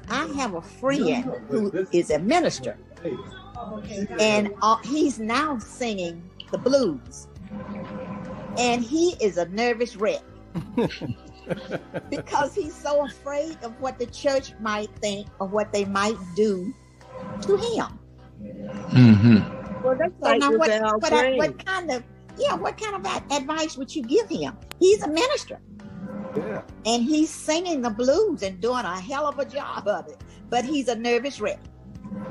I have a friend who is a minister, and he's now singing the blues, and he is a nervous wreck because he's so afraid of what the church might think or what they might do to him. Mm-hmm. Well, that's So like now, with Al Green. what kind of advice would you give him? He's a minister. Yeah. And he's singing the blues and doing a hell of a job of it, but he's a nervous wreck.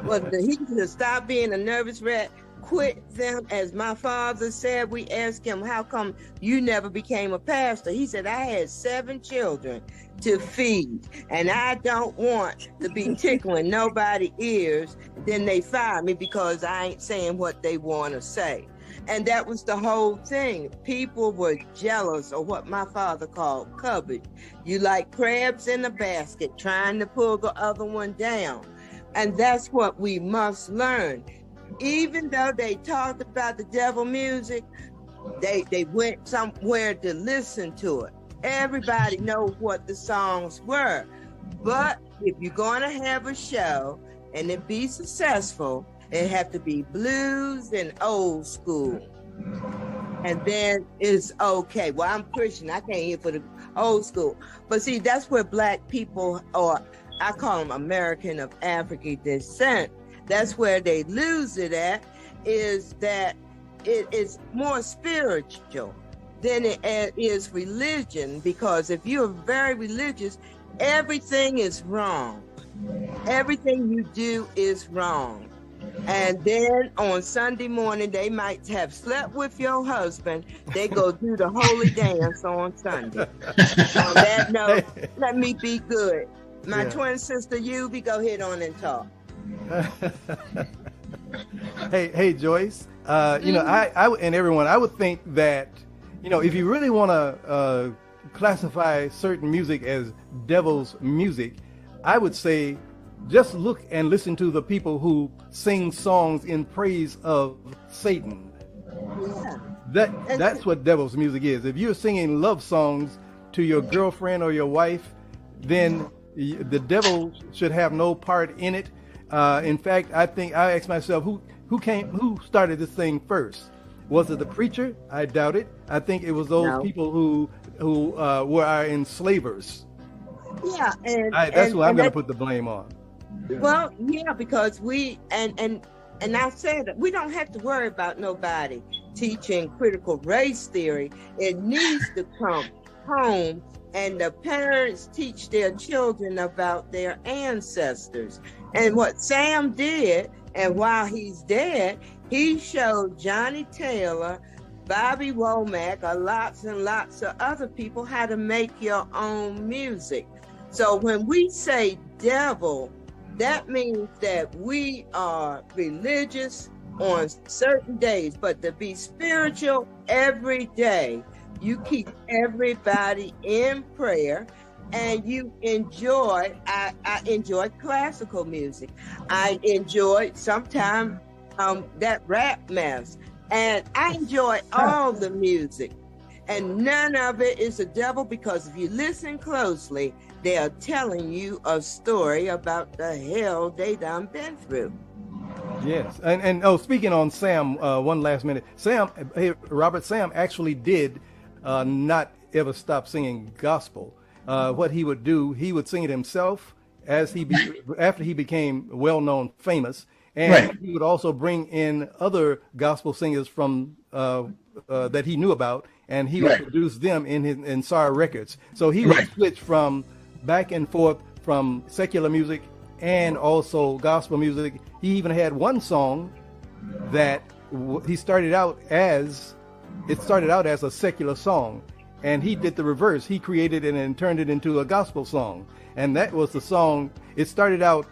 Well, he should stop being a nervous wreck, quit them. As my father said, we asked him, how come you never became a pastor? He said, I had 7 children to feed, and I don't want to be tickling nobody's ears. Then they fire me because I ain't saying what they want to say. And that was the whole thing. People were jealous of what my father called covet. You like crabs in a basket, trying to pull the other one down. And that's what we must learn. Even though they talked about the devil music, they went somewhere to listen to it. Everybody knows what the songs were. But if you're going to have a show and it be successful, it have to be blues and old school. And then it's okay. Well, I'm Christian. I can't hear for the old school. But see, that's where black people, or I call them American of African descent, that's where they lose it at, is that it is more spiritual than it is religion. Because if you're very religious, everything is wrong. Everything you do is wrong. And then on Sunday morning, they might have slept with your husband. They go do the holy dance on Sunday. On that note, let me be good. My twin sister, Yubi, go ahead on and talk. Hey, Joyce. You know, I and everyone, I would think that, you know, if you really want to classify certain music as devil's music, I would say just look and listen to the people who sing songs in praise of Satan. Yeah. That's what devil's music is. If you're singing love songs to your girlfriend or your wife, then the devil should have no part in it. In fact, I asked myself, who started this thing first? Was it the preacher? I doubt it. I think it was those people who were our enslavers. Yeah, that's who I'm going to put the blame on. Well, yeah, because we and I said we don't have to worry about nobody teaching critical race theory. It needs to come home, and the parents teach their children about their ancestors. And what Sam did, and while he's dead, he showed Johnny Taylor, Bobby Womack, lots and lots of other people how to make your own music. So when we say devil, that means that we are religious on certain days, but to be spiritual every day, you keep everybody in prayer, and you enjoy. I enjoy classical music. I enjoy sometimes that rap mess, and I enjoy all the music. And none of it is the devil, because if you listen closely, they are telling you a story about the hell they done been through. Yes, and speaking on Sam, one last minute. Sam, Sam actually did not ever stop singing gospel. What he would do, he would sing it himself after he became well-known, famous, and he would also bring in other gospel singers from that he knew about, and he would produce them in SAR Records. So he would switch from back and forth from secular music and also gospel music. He even had one song that he started out as a secular song, and he did the reverse. He created it and turned it into a gospel song, and that was the song. It started out,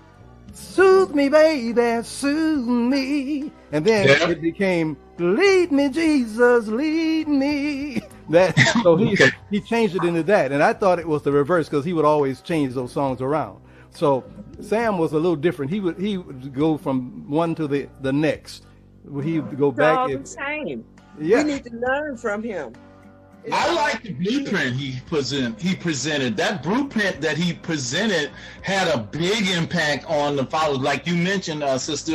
"Soothe me, baby, soothe me," and then it became, "Lead me, Jesus, lead me." So he changed it into that, and I thought it was the reverse because he would always change those songs around. So Sam was a little different. He would go from one to the next. He would go back. All the same. Yeah. We need to learn from him. I like the blueprint he presented. That blueprint that he presented had a big impact on the followers. Like you mentioned, Sister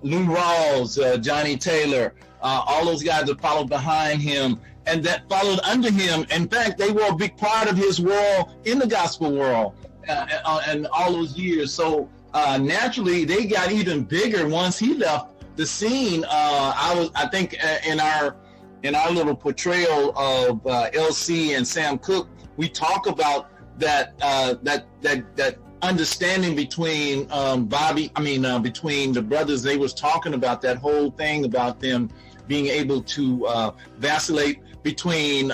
Lou Rawls, Johnny Taylor, all those guys that followed behind him and that followed under him. In fact, they were a big part of his world in the gospel world and all those years. So naturally, they got even bigger once he left the scene. I think in our little portrayal of LC and Sam Cooke, we talk about that understanding between between the brothers. They was talking about that whole thing about them being able to vacillate between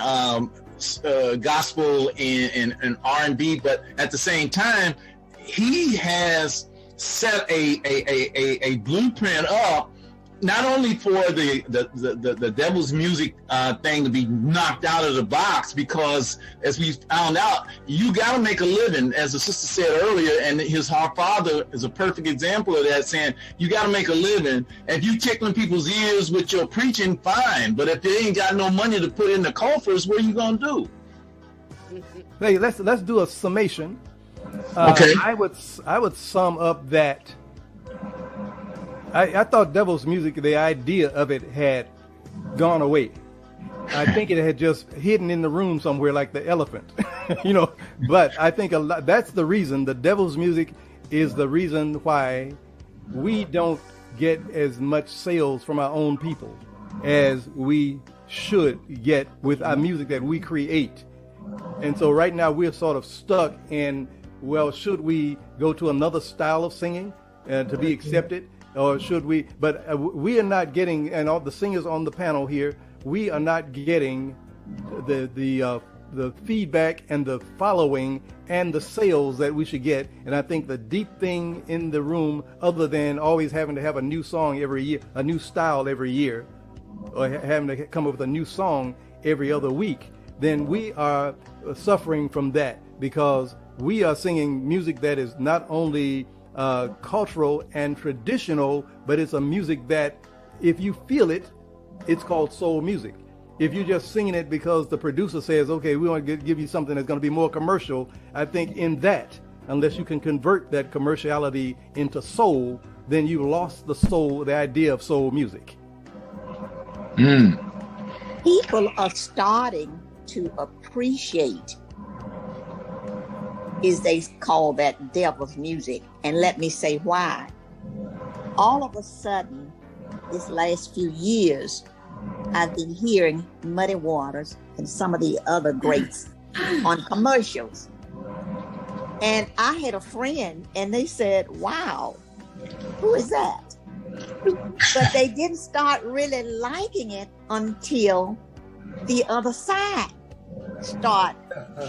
gospel and R&B, but at the same time, he has set a blueprint up not only for the devil's music thing to be knocked out of the box, because as we found out, you got to make a living, as the sister said earlier, and our father is a perfect example of that, saying you got to make a living. If you tickling people's ears with your preaching, fine, but if they ain't got no money to put in the coffers, what are you gonna do? Hey, let's do a summation. Okay. I would sum up that I thought devil's music, the idea of it had gone away. I think it had just hidden in the room somewhere like the elephant, but I think that's the reason. The devil's music is the reason why we don't get as much sales from our own people as we should get with our music that we create. And so right now we're sort of stuck in, well, should we go to another style of singing to be accepted? Or should we? But we are not getting, and all the singers on the panel here, we are not getting the feedback and the following and the sales that we should get. And I think the deep thing in the room, other than always having to have a new song every year, a new style every year, or having to come up with a new song every other week, then we are suffering from that, because we are singing music that is not only cultural and traditional, but it's a music that if you feel it, it's called soul music. If you're just singing it because the producer says, okay, we want to give you something that's going to be more commercial, I think in that, unless you can convert that commerciality into soul, then you lost the soul, the idea of soul music. People are starting to appreciate, is they call that devil's music. And let me say why. All of a sudden, this last few years, I've been hearing Muddy Waters and some of the other greats on commercials. And I had a friend and they said, wow, who is that? But they didn't start really liking it until the other side start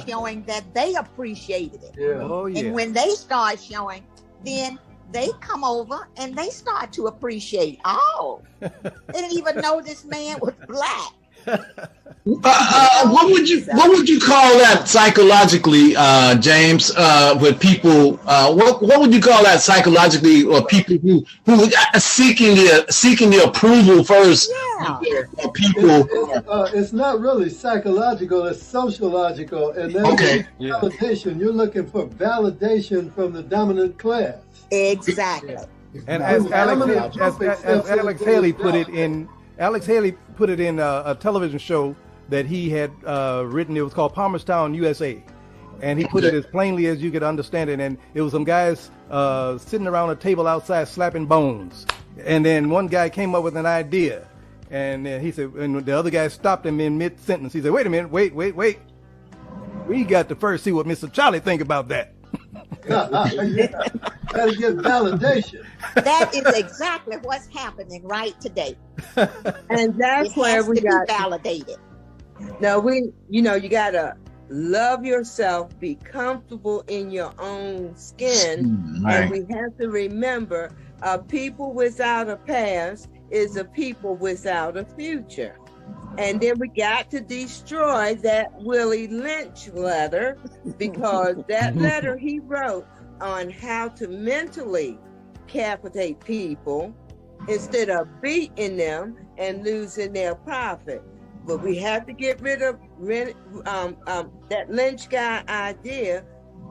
showing that they appreciated it. Yeah. Oh, yeah. And when they start showing, then they come over and they start to appreciate. Oh, they didn't even know this man was black. What would you call that psychologically, James? With people, what would you call that psychologically? Or people who are seeking the approval first? Yeah. People. It's not really psychological; it's sociological, and then validation. You're looking for validation from the dominant class. Exactly. And as Alex Haley put it in. Alex Haley put it in a television show that he had written. It was called Palmerstown, USA. And he put it as plainly as you could understand it. And it was some guys sitting around a table outside slapping bones. And then one guy came up with an idea. And he said, and the other guy stopped him in mid-sentence. He said, wait a minute, wait. We got to first see what Mr. Charlie think about that. Gotta get validation. That is exactly what's happening right today. And that's where we got validated. Now you gotta love yourself, be comfortable in your own skin, right. And we have to remember, a people without a past is a people without a future. And then we got to destroy that Willie Lynch letter, because that letter he wrote on how to mentally capitate people instead of beating them and losing their profit. But we have to get rid of that lynch guy idea,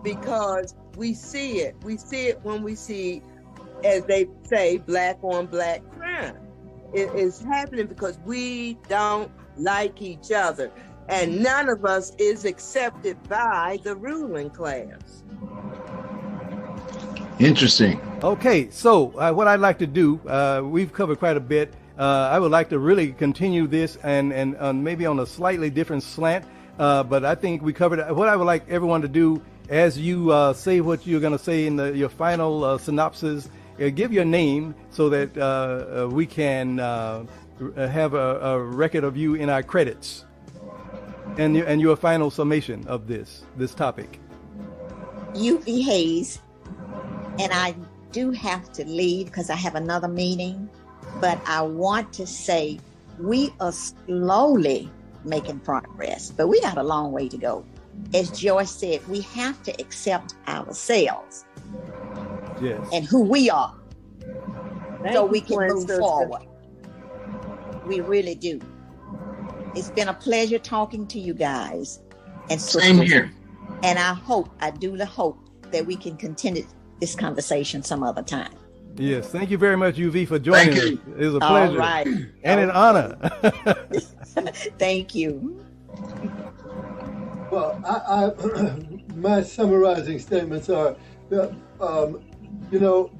because we see it. We see it when we see, as they say, black on black crime. It is happening because we don't like each other. And none of us is accepted by the ruling class. Interesting. Okay, so what I'd like to do, we've covered quite a bit. I would like to really continue this and maybe on a slightly different slant, but I think we covered it. What I would like everyone to do, as you say what you're going to say in your final synopsis, give your name so that we can have a record of you in our credits, and your final summation of this topic. UV Hayes, and I do have to leave because I have another meeting, but I want to say we are slowly making progress, but we got a long way to go. As Joyce said, we have to accept ourselves, yes, and who we are, so we can Twin move sister. forward. We really do. It's been a pleasure talking to you guys. And Same here. And I do hope that we can continue this conversation some other time. Yes, thank you very much, UV, for joining us. Thank you. It was a pleasure. All right. And an honor. Thank you. Well, I my summarizing statements are that,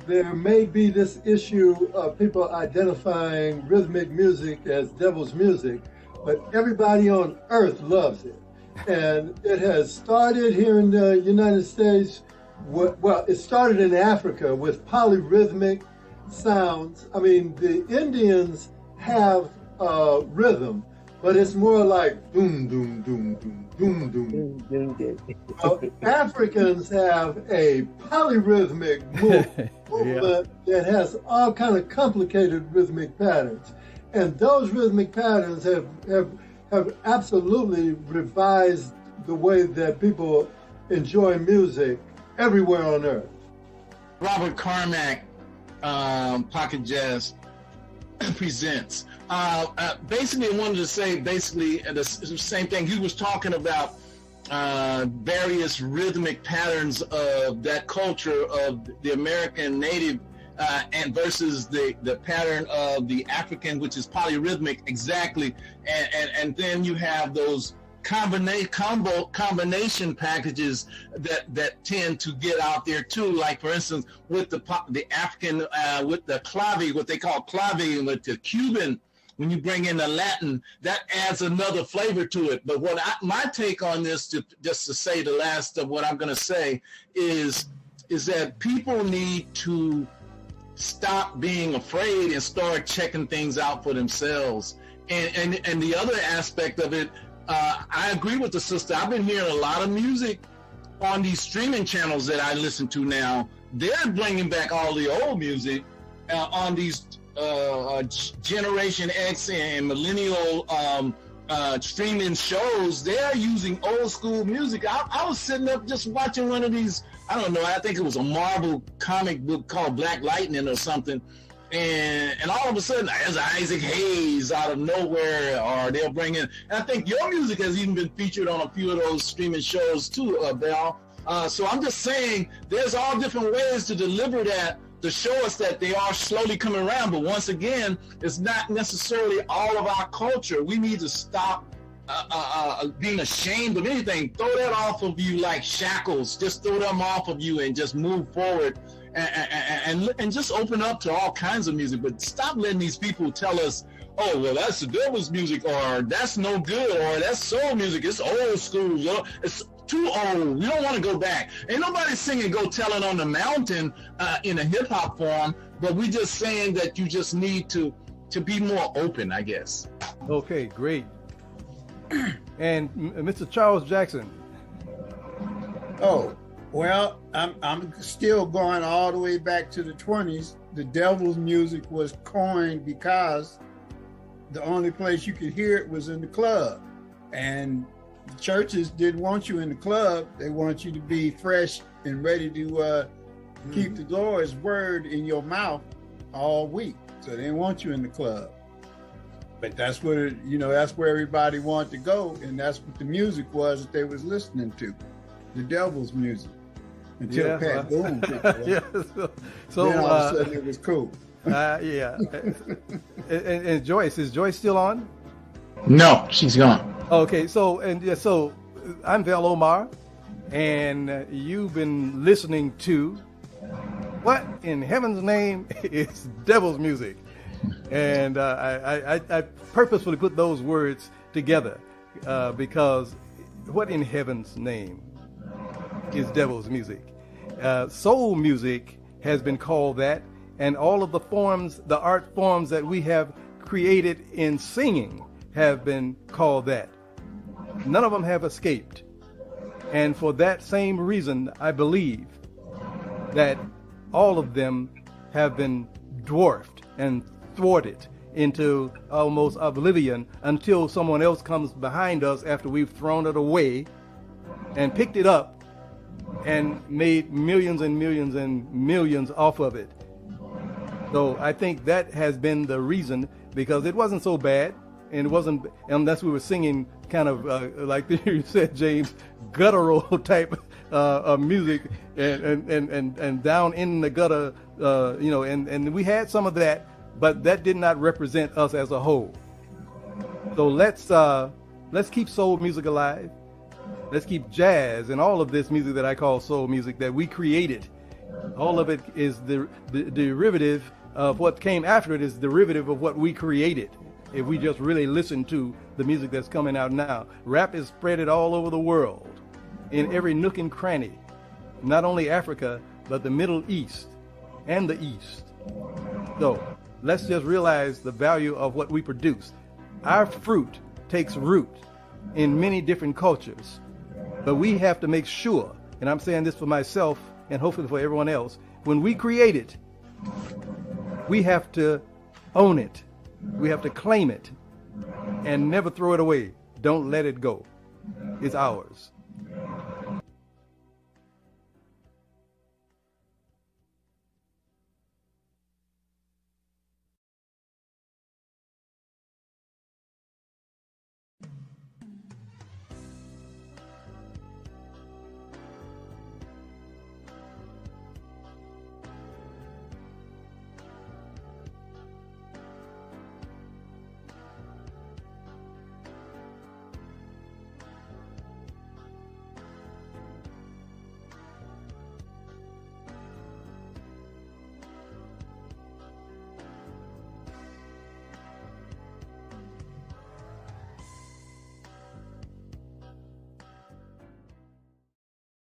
there may be this issue of people identifying rhythmic music as devil's music, but everybody on earth loves it. And it has started here in the United States. Well, it started in Africa with polyrhythmic sounds. I mean, the Indians have rhythm, but it's more like doom, doom, doom, doom, doom, doom. Africans have a polyrhythmic movement that has all kind of complicated rhythmic patterns. And those rhythmic patterns have absolutely revised the way that people enjoy music everywhere on earth. Robert Carmack, Pocket Jazz presents. Basically, I wanted to say the same thing. He was talking about various rhythmic patterns of that culture of the American native and versus the pattern of the African, which is polyrhythmic, exactly. And then you have those combination packages that tend to get out there too. Like for instance, with the African with the clave, what they call clave, with the Cuban, when you bring in the Latin, that adds another flavor to it. But my take on this, just to say the last of what I'm going to say, is that people need to stop being afraid and start checking things out for themselves. And the other aspect of it, I agree with the sister. I've been hearing a lot of music on these streaming channels that I listen to now. They're bringing back all the old music on these Generation X and millennial streaming shows. They're using old school music. I was sitting up just watching one of these, I don't know, I think it was a Marvel comic book called Black Lightning or something. And all of a sudden, there's Isaac Hayes out of nowhere, or they'll bring in, and I think your music has even been featured on a few of those streaming shows too, Bell. So I'm just saying, there's all different ways to deliver that, to show us that they are slowly coming around. But once again, it's not necessarily all of our culture. We need to stop being ashamed of anything. Throw that off of you like shackles. Just throw them off of you and just move forward. And just open up to all kinds of music, but stop letting these people tell us, oh, well, that's the devil's music, or that's no good, or that's soul music, it's old school, it's too old, we don't want to go back. Ain't nobody singing Go Tell It on the Mountain in a hip-hop form, but we just saying that you just need to be more open, I guess. Okay, great. And Mr. Charles Jackson. Oh, well, I'm still going all the way back to the 20s. The devil's music was coined because the only place you could hear it was in the club. And the churches didn't want you in the club. They want you to be fresh and ready to keep the Lord's word in your mouth all week. So they didn't want you in the club. But that's what that's where everybody wanted to go, and that's what the music was that they was listening to, the devil's music. Until Pat Boone picked it up. Yeah, so then all of a sudden it was cool. Yeah. and Joyce, is Joyce still on? No, she's gone. Okay, so I'm Val Omarr, and you've been listening to what in heaven's name is devil's music, and I purposefully put those words together because what in heaven's name is devil's music? Soul music has been called that, and all of the forms, the art forms that we have created in singing have been called that. None of them have escaped. And for that same reason, I believe that all of them have been dwarfed and thwarted into almost oblivion until someone else comes behind us after we've thrown it away and picked it up and made millions and millions and millions off of it. So I think that has been the reason, because it wasn't so bad, and it wasn't unless we were singing kind of like you said, James, guttural type music and down in the gutter, and we had some of that, but that did not represent us as a whole. So let's keep soul music alive. Let's keep jazz and all of this music that I call soul music that we created. All of it is the derivative of what came after it, is derivative of what we created. If we just really listen to the music that's coming out now. Rap is spread all over the world, in every nook and cranny, not only Africa, but the Middle East and the East. So let's just realize the value of what we produce. Our fruit takes root in many different cultures, but we have to make sure, and I'm saying this for myself and hopefully for everyone else, when we create it, we have to own it. We have to claim it and never throw it away. Don't let it go. It's ours.